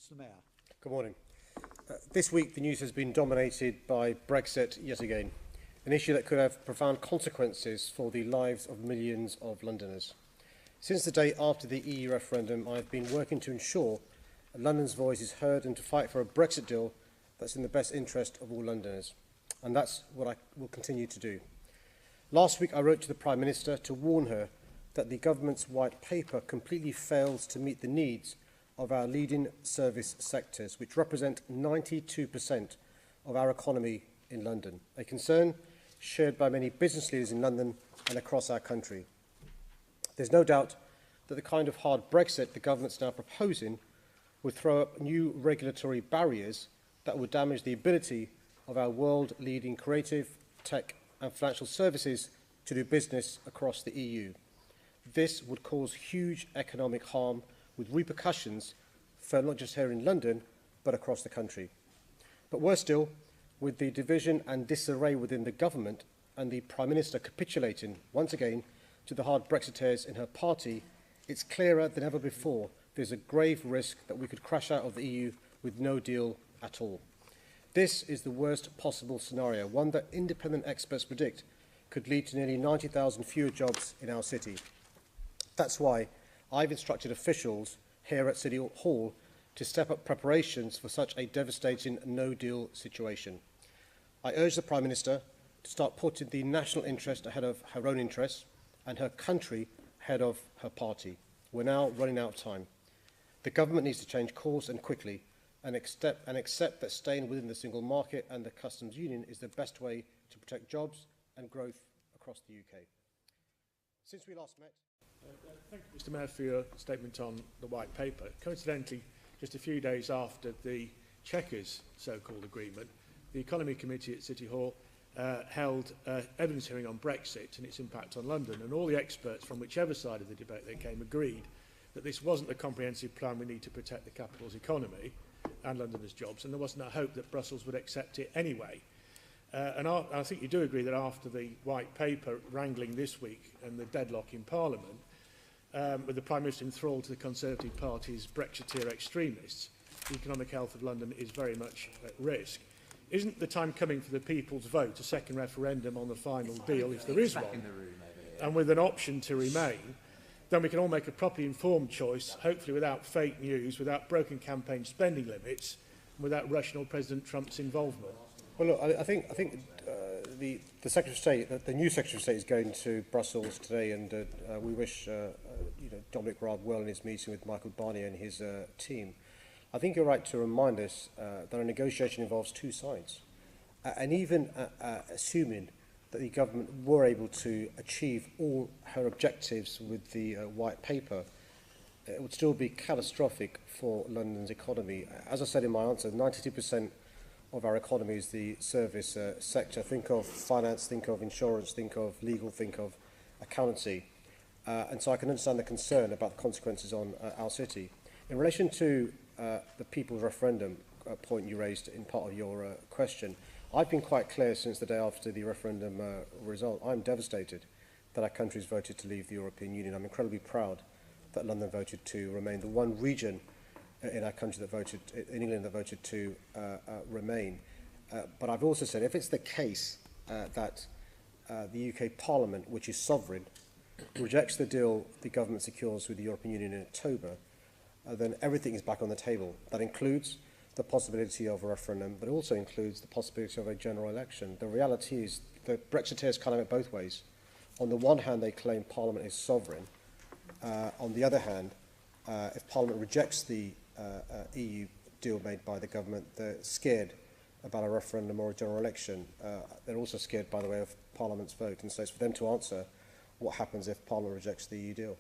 Mr Mayor. Good morning. This week the news has been dominated by Brexit yet again, an issue that could have profound consequences for the lives of millions of Londoners. Since the day after the EU referendum, I have been working to ensure that London's voice is heard and to fight for a Brexit deal that's in the best interest of all Londoners. And that's what I will continue to do. Last week I wrote to the Prime Minister to warn her that the government's white paper completely fails to meet the needs of our leading service sectors, which represent 92% of our economy in London, a concern shared by many business leaders in London and across our country. There's no doubt that the kind of hard Brexit the government's now proposing would throw up new regulatory barriers that would damage the ability of our world-leading creative, tech and financial services to do business across the EU. This would cause huge economic harm with repercussions for not just here in London, but across the country. But worse still, with the division and disarray within the government and the Prime Minister capitulating once again to the hard Brexiteers in her party, it's clearer than ever before there's a grave risk that we could crash out of the EU with no deal at all. This is the worst possible scenario, one that independent experts predict could lead to nearly 90,000 fewer jobs in our city. That's why I've instructed officials here at City Hall to step up preparations for such a devastating no-deal situation. I urge the Prime Minister to start putting the national interest ahead of her own interests and her country ahead of her party. We're now running out of time. The government needs to change course and quickly and accept that staying within the single market and the customs union is the best way to protect jobs and growth across the UK. Since we last met... Thank you, Mr Mayor, for your statement on the White Paper. Coincidentally, just a few days after the Chequers so-called agreement, the Economy Committee at City Hall held evidence hearing on Brexit and its impact on London, and all the experts from whichever side of the debate they came agreed that this wasn't a comprehensive plan we need to protect the capital's economy and Londoners' jobs, and there wasn't a hope that Brussels would accept it anyway. And I think you do agree that after the White Paper wrangling this week and the deadlock in Parliament, with the Prime Minister enthralled to the Conservative Party's Brexiteer extremists, the economic health of London is very much at risk. Isn't the time coming for the people's vote, a second referendum on the final deal, if there is one, and with an option to remain, then we can all make a properly informed choice, hopefully without fake news, without broken campaign spending limits, and without Russian or President Trump's involvement? Well, look, I think the Secretary of State, the new Secretary of State, is going to Brussels today, and we wish Dominic Raab well in his meeting with Michael Barnier and his team. I think you're right to remind us that a negotiation involves two sides, and even assuming that the government were able to achieve all her objectives with the White Paper, it would still be catastrophic for London's economy. As I said in my answer, 92% of our economy is the service sector. Think of finance, think of insurance, think of legal, think of accountancy. And so I can understand the concern about the consequences on our city. In relation to the people's referendum point you raised in part of your question, I've been quite clear since the day after the referendum result. I'm devastated that our country's voted to leave the European Union. I'm incredibly proud that London voted to remain, the one region in our country that voted, in England, that voted to remain. But I've also said, if it's the case that the UK Parliament, which is sovereign, rejects the deal the government secures with the European Union in October, then everything is back on the table. That includes the possibility of a referendum, but it also includes the possibility of a general election. The reality is that Brexiteers can't have it both ways. On the one hand, they claim Parliament is sovereign. On the other hand, if Parliament rejects the EU deal made by the government, they're scared about a referendum or a general election. They're also scared, by the way, of Parliament's vote. And so it's for them to answer what happens if Parliament rejects the EU deal.